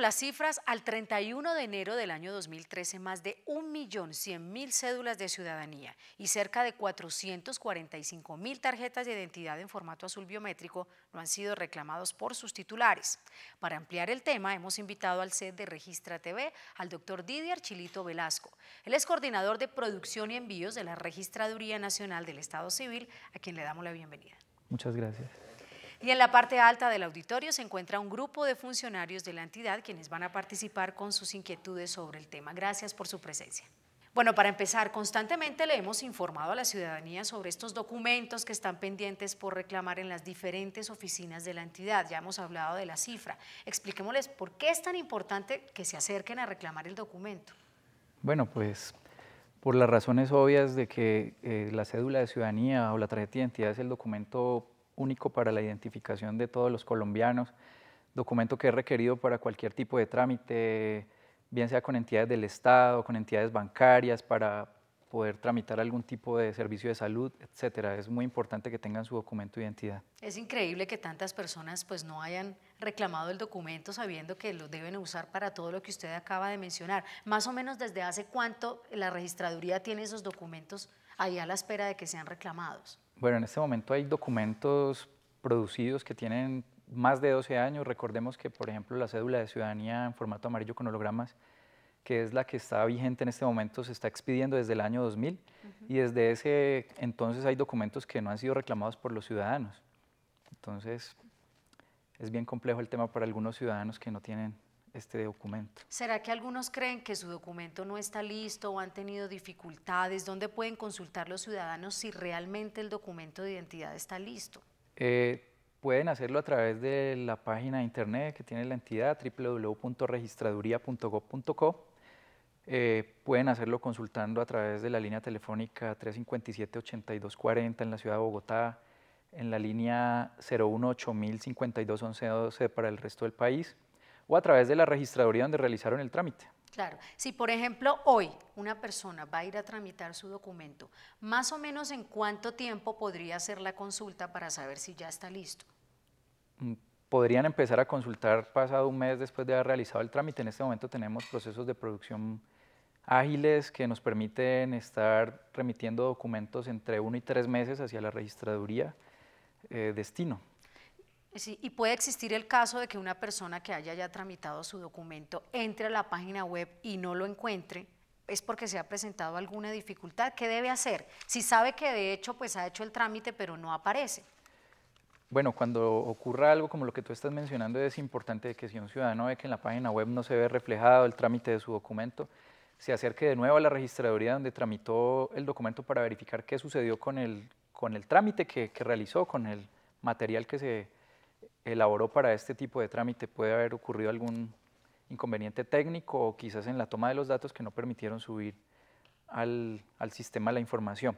las cifras, al 31 de enero del año 2013, más de 1.100.000 cédulas de ciudadanía y cerca de 445.000 tarjetas de identidad en formato azul biométrico no han sido reclamados por sus titulares. Para ampliar el tema, hemos invitado al set de Registra TV al doctor Didier Chilito Velasco. Él es coordinador de producción y envíos de la Registraduría Nacional del Estado Civil, a quien le damos la bienvenida. Muchas gracias. Y en la parte alta del auditorio se encuentra un grupo de funcionarios de la entidad quienes van a participar con sus inquietudes sobre el tema. Gracias por su presencia. Bueno, para empezar, constantemente le hemos informado a la ciudadanía sobre estos documentos que están pendientes por reclamar en las diferentes oficinas de la entidad. Ya hemos hablado de la cifra. Expliquémosles por qué es tan importante que se acerquen a reclamar el documento. Bueno, pues por las razones obvias de que la cédula de ciudadanía o la tarjeta de identidad es el documento único para la identificación de todos los colombianos, documento que es requerido para cualquier tipo de trámite, bien sea con entidades del Estado, con entidades bancarias, para poder tramitar algún tipo de servicio de salud, etcétera. Es muy importante que tengan su documento de identidad. Es increíble que tantas personas pues no hayan reclamado el documento sabiendo que lo deben usar para todo lo que usted acaba de mencionar. Más o menos, ¿desde hace cuánto la registraduría tiene esos documentos ahí a la espera de que sean reclamados? Bueno, en este momento hay documentos producidos que tienen más de 12 años. Recordemos que, por ejemplo, la cédula de ciudadanía en formato amarillo con hologramas, que es la que está vigente en este momento, se está expidiendo desde el año 2000 y desde ese entonces hay documentos que no han sido reclamados por los ciudadanos. Entonces, es bien complejo el tema para algunos ciudadanos que no tienen este documento. ¿Será que algunos creen que su documento no está listo o han tenido dificultades? ¿Dónde pueden consultar los ciudadanos si realmente el documento de identidad está listo? Pueden hacerlo a través de la página de internet que tiene la entidad, www.registraduría.gov.co. Pueden hacerlo consultando a través de la línea telefónica 357-8240 en la ciudad de Bogotá, en la línea 018-052-1112 para el resto del país, o a través de la registraduría donde realizaron el trámite. Claro, si por ejemplo hoy una persona va a ir a tramitar su documento, más o menos en cuánto tiempo podría hacer la consulta para saber si ya está listo. Podrían empezar a consultar pasado un mes después de haber realizado el trámite. En este momento tenemos procesos de producción ágiles que nos permiten estar remitiendo documentos entre 1 y 3 meses hacia la registraduría destino. Sí, y puede existir el caso de que una persona que haya ya tramitado su documento entre a la página web y no lo encuentre, es porque se ha presentado alguna dificultad. ¿Qué debe hacer? Si sabe que de hecho pues ha hecho el trámite pero no aparece. Bueno, cuando ocurra algo como lo que tú estás mencionando, es importante que si un ciudadano ve que en la página web no se ve reflejado el trámite de su documento, se acerque de nuevo a la registraduría donde tramitó el documento para verificar qué sucedió con el trámite que realizó, con el material que se elaboró para este tipo de trámite. Puede haber ocurrido algún inconveniente técnico o quizás en la toma de los datos que no permitieron subir al sistema la información.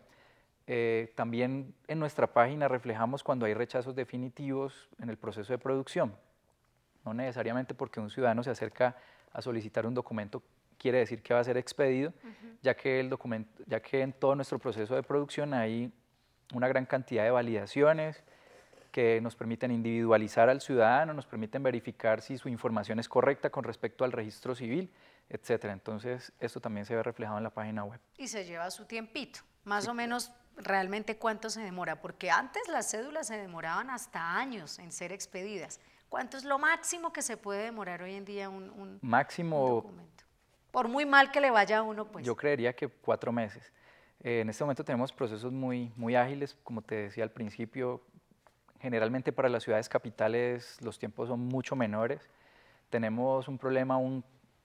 También en nuestra página reflejamos cuando hay rechazos definitivos en el proceso de producción. No necesariamente porque un ciudadano se acerca a solicitar un documento quiere decir que va a ser expedido, ya que en todo nuestro proceso de producción hay una gran cantidad de validaciones que nos permiten individualizar al ciudadano, nos permiten verificar si su información es correcta con respecto al registro civil, etcétera. Entonces, esto también se ve reflejado en la página web. Y se lleva su tiempito, más o menos. ¿Realmente cuánto se demora? Porque antes las cédulas se demoraban hasta años en ser expedidas. ¿Cuánto es lo máximo que se puede demorar hoy en día un documento? Por muy mal que le vaya a uno, pues. Yo creería que 4 meses. En este momento tenemos procesos muy ágiles, como te decía al principio. Generalmente para las ciudades capitales los tiempos son mucho menores. Tenemos un problema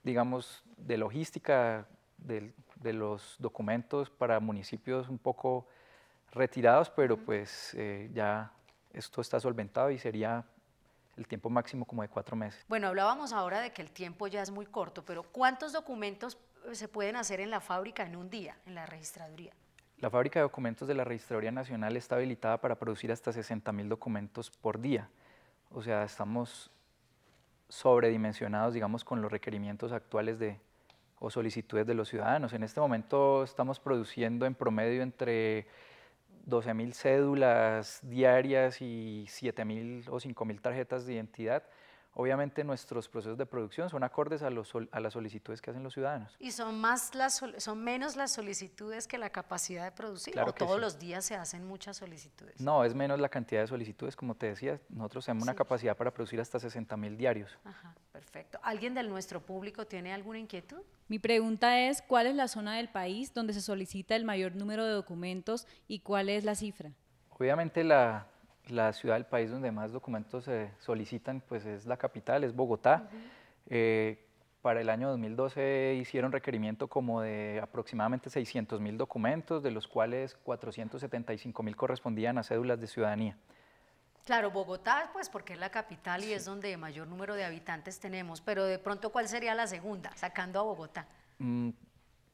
digamos, de logística de los documentos para municipios un poco retirados, pero pues ya esto está solventado y sería el tiempo máximo como de 4 meses. Bueno, hablábamos ahora de que el tiempo ya es muy corto, pero ¿cuántos documentos se pueden hacer en la fábrica en un día, en la registraduría? La fábrica de documentos de la Registraduría Nacional está habilitada para producir hasta 60.000 documentos por día. O sea, estamos sobredimensionados, digamos, con los requerimientos actuales o solicitudes de los ciudadanos. En este momento estamos produciendo en promedio entre 12.000 cédulas diarias y 7.000 o 5.000 tarjetas de identidad obviamente nuestros procesos de producción son acordes a las solicitudes que hacen los ciudadanos. ¿Y son menos las solicitudes que la capacidad de producir? Claro ¿O que todos sí. los días se hacen muchas solicitudes? No, es menos la cantidad de solicitudes, como te decía, nosotros tenemos una Sí. capacidad para producir hasta 60.000 diarios. Ajá, perfecto. ¿Alguien de nuestro público tiene alguna inquietud? Mi pregunta es, ¿cuál es la zona del país donde se solicita el mayor número de documentos y cuál es la cifra? Obviamente la ciudad del país donde más documentos se solicitan pues es la capital, es Bogotá. Para el año 2012 hicieron requerimiento como de aproximadamente 600.000 documentos, de los cuales 475.000 correspondían a cédulas de ciudadanía. Claro, Bogotá, pues porque es la capital y es donde mayor número de habitantes tenemos, pero de pronto, ¿cuál sería la segunda, sacando a Bogotá?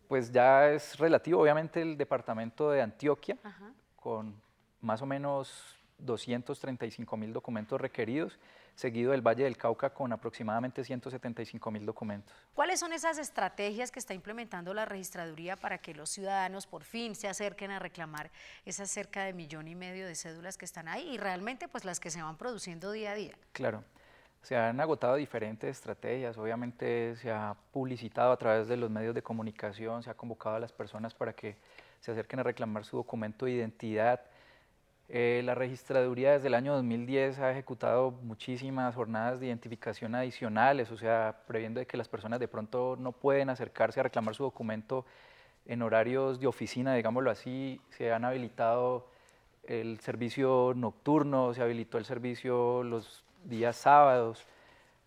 Pues ya es relativo, obviamente el departamento de Antioquia, Ajá. con más o menos 235.000 documentos requeridos, seguido del Valle del Cauca con aproximadamente 175.000 documentos. ¿Cuáles son esas estrategias que está implementando la registraduría para que los ciudadanos por fin se acerquen a reclamar esas cerca de 1,5 millones de cédulas que están ahí y realmente pues las que se van produciendo día a día? Claro, se han agotado diferentes estrategias, obviamente se ha publicitado a través de los medios de comunicación, se ha convocado a las personas para que se acerquen a reclamar su documento de identidad. La registraduría desde el año 2010 ha ejecutado muchísimas jornadas de identificación adicionales, o sea, previendo de que las personas de pronto no pueden acercarse a reclamar su documento en horarios de oficina, digámoslo así. Se han habilitado el servicio nocturno, se habilitó el servicio los días sábados,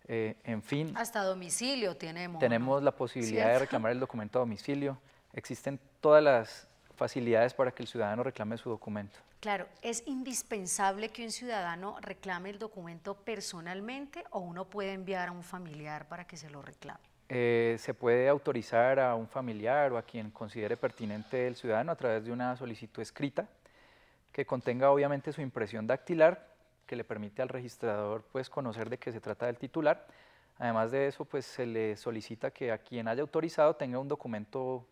en fin. Hasta domicilio tenemos. Tenemos ¿no? la posibilidad de ¿Cierto? reclamar el documento a domicilio. Existen todas las facilidades para que el ciudadano reclame su documento. Claro, ¿es indispensable que un ciudadano reclame el documento personalmente o uno puede enviar a un familiar para que se lo reclame? Se puede autorizar a un familiar o a quien considere pertinente el ciudadano a través de una solicitud escrita que contenga obviamente su impresión dactilar, que le permite al registrador pues conocer de qué se trata del titular. Además de eso, pues se le solicita que a quien haya autorizado tenga un documento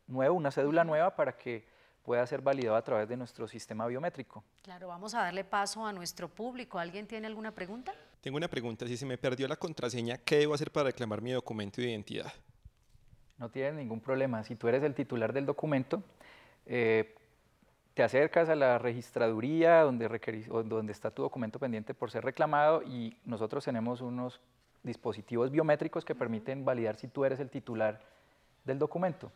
nuevo, una cédula nueva, para que pueda ser validado a través de nuestro sistema biométrico. Claro, vamos a darle paso a nuestro público. ¿Alguien tiene alguna pregunta? Tengo una pregunta, si se me perdió la contraseña, ¿qué debo hacer para reclamar mi documento de identidad? No tienes ningún problema. Si tú eres el titular del documento, te acercas a la registraduría donde está tu documento pendiente por ser reclamado, y nosotros tenemos unos dispositivos biométricos que permiten validar si tú eres el titular del documento.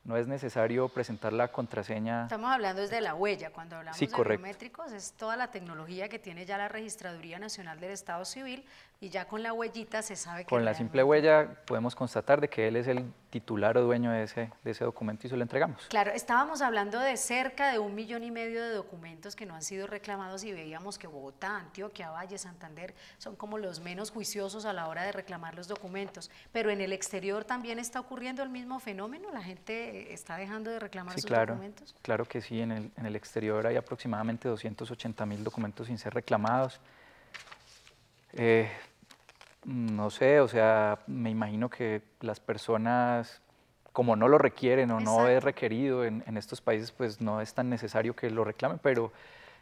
No es necesario presentar la contraseña. Estamos hablando desde la huella. Cuando hablamos Sí, de correcto. biométricos es toda la tecnología que tiene ya la Registraduría Nacional del Estado Civil y ya con la huellita se sabe que Con la simple huella podemos constatar de que él es el titular o dueño de ese documento y se lo entregamos. Claro, estábamos hablando de cerca de 1,5 millones de documentos que no han sido reclamados y veíamos que Bogotá, Antioquia, Valle, Santander son como los menos juiciosos a la hora de reclamar los documentos, pero en el exterior también está ocurriendo el mismo fenómeno, la gente está dejando de reclamar Sí, sus claro, documentos. claro que sí, en el exterior hay aproximadamente 280.000 documentos sin ser reclamados. No sé, o sea, me imagino que las personas, como no lo requieren o no es Exacto. requerido en estos países, pues no es tan necesario que lo reclamen, pero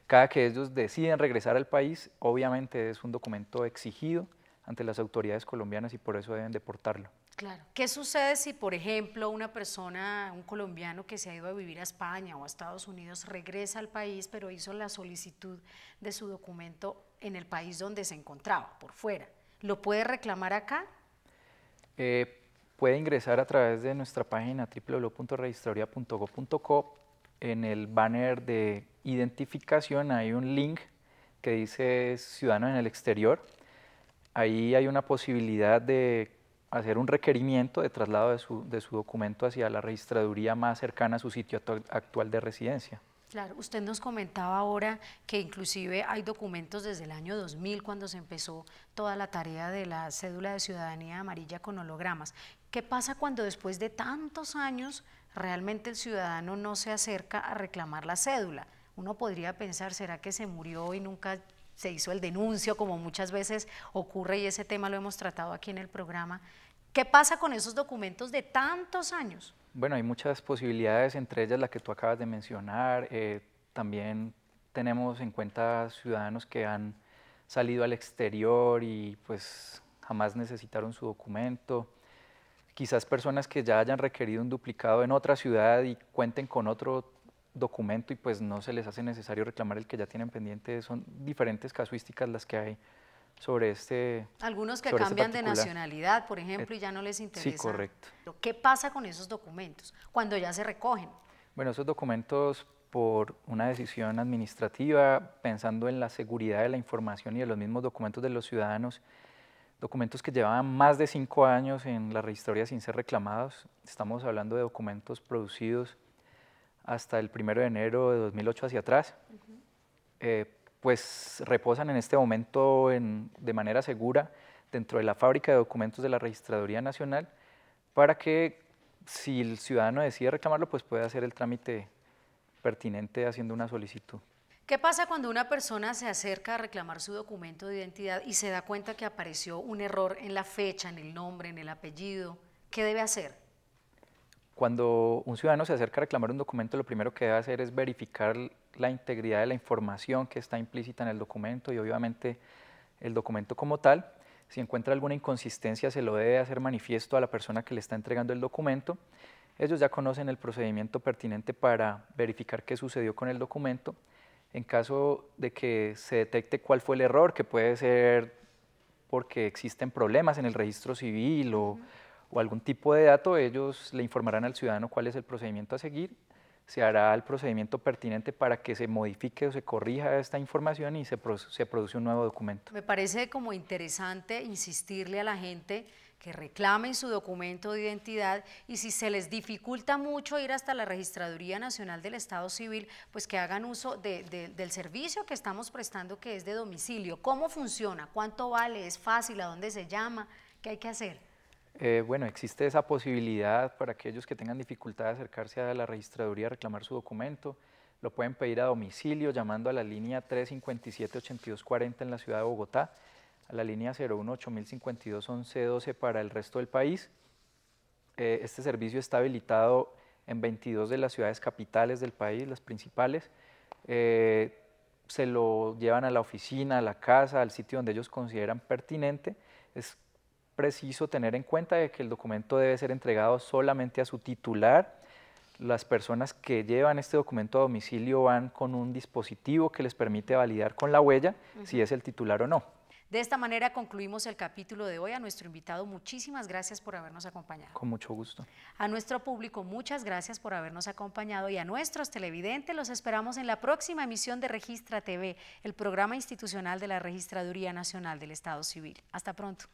cada que ellos deciden regresar al país, obviamente es un documento exigido ante las autoridades colombianas y por eso deben deportarlo. Claro. ¿Qué sucede si, por ejemplo, una persona, un colombiano que se ha ido a vivir a España o a Estados Unidos, regresa al país, pero hizo la solicitud de su documento en el país donde se encontraba, por fuera? ¿Lo puede reclamar acá? Puede ingresar a través de nuestra página www.registraduría.gov.co. En el banner de identificación hay un link que dice Ciudadano en el exterior. Ahí hay una posibilidad de hacer un requerimiento de traslado de su documento hacia la registraduría más cercana a su sitio actual de residencia. Claro, usted nos comentaba ahora que inclusive hay documentos desde el año 2000 cuando se empezó toda la tarea de la cédula de ciudadanía amarilla con hologramas. ¿Qué pasa cuando después de tantos años realmente el ciudadano no se acerca a reclamar la cédula? Uno podría pensar, ¿será que se murió y nunca se hizo el denuncio, como muchas veces ocurre, y ese tema lo hemos tratado aquí en el programa? ¿Qué pasa con esos documentos de tantos años? Bueno, hay muchas posibilidades, entre ellas la que tú acabas de mencionar. También tenemos en cuenta ciudadanos que han salido al exterior y pues jamás necesitaron su documento, quizás personas que ya hayan requerido un duplicado en otra ciudad y cuenten con otro documento y pues no se les hace necesario reclamar el que ya tienen pendiente. Son diferentes casuísticas las que hay sobre este. Algunos que sobre cambian este de particular. nacionalidad, por ejemplo, y ya no les interesa. Sí, correcto. ¿Qué pasa con esos documentos cuando ya se recogen? Bueno, esos documentos, por una decisión administrativa, pensando en la seguridad de la información y de los mismos documentos de los ciudadanos, documentos que llevaban más de 5 años en la registraduría sin ser reclamados, estamos hablando de documentos producidos hasta el 1 de enero de 2008 hacia atrás, pues reposan en este momento de manera segura dentro de la fábrica de documentos de la Registraduría Nacional para que si el ciudadano decide reclamarlo, pues puede hacer el trámite pertinente haciendo una solicitud. ¿Qué pasa cuando una persona se acerca a reclamar su documento de identidad y se da cuenta que apareció un error en la fecha, en el nombre, en el apellido? ¿Qué debe hacer? Cuando un ciudadano se acerca a reclamar un documento, lo primero que debe hacer es verificar la integridad de la información que está implícita en el documento y obviamente el documento como tal. Si encuentra alguna inconsistencia, se lo debe hacer manifiesto a la persona que le está entregando el documento. Ellos ya conocen el procedimiento pertinente para verificar qué sucedió con el documento. En caso de que se detecte cuál fue el error, que puede ser porque existen problemas en el registro civil o algún tipo de dato, ellos le informarán al ciudadano cuál es el procedimiento a seguir. Se hará el procedimiento pertinente para que se modifique o se corrija esta información y se produce un nuevo documento. Me parece como interesante insistirle a la gente que reclamen su documento de identidad y si se les dificulta mucho ir hasta la Registraduría Nacional del Estado Civil, pues que hagan uso del servicio que estamos prestando, que es de domicilio. ¿Cómo funciona? ¿Cuánto vale? ¿Es fácil? ¿A dónde se llama? ¿Qué hay que hacer? Bueno, existe esa posibilidad para aquellos que tengan dificultad de acercarse a la registraduría a reclamar su documento. Lo pueden pedir a domicilio llamando a la línea 357-8240 en la ciudad de Bogotá, a la línea 018-052-1112 para el resto del país. Este servicio está habilitado en 22 de las ciudades capitales del país, las principales. Se lo llevan a la oficina, a la casa, al sitio donde ellos consideran pertinente. Es preciso tener en cuenta de que el documento debe ser entregado solamente a su titular. Las personas que llevan este documento a domicilio van con un dispositivo que les permite validar con la huella si es el titular o no. De esta manera concluimos el capítulo de hoy. A nuestro invitado, muchísimas gracias por habernos acompañado. Con mucho gusto. A nuestro público, muchas gracias por habernos acompañado y a nuestros televidentes los esperamos en la próxima emisión de Registra TV, el programa institucional de la Registraduría Nacional del Estado Civil. Hasta pronto.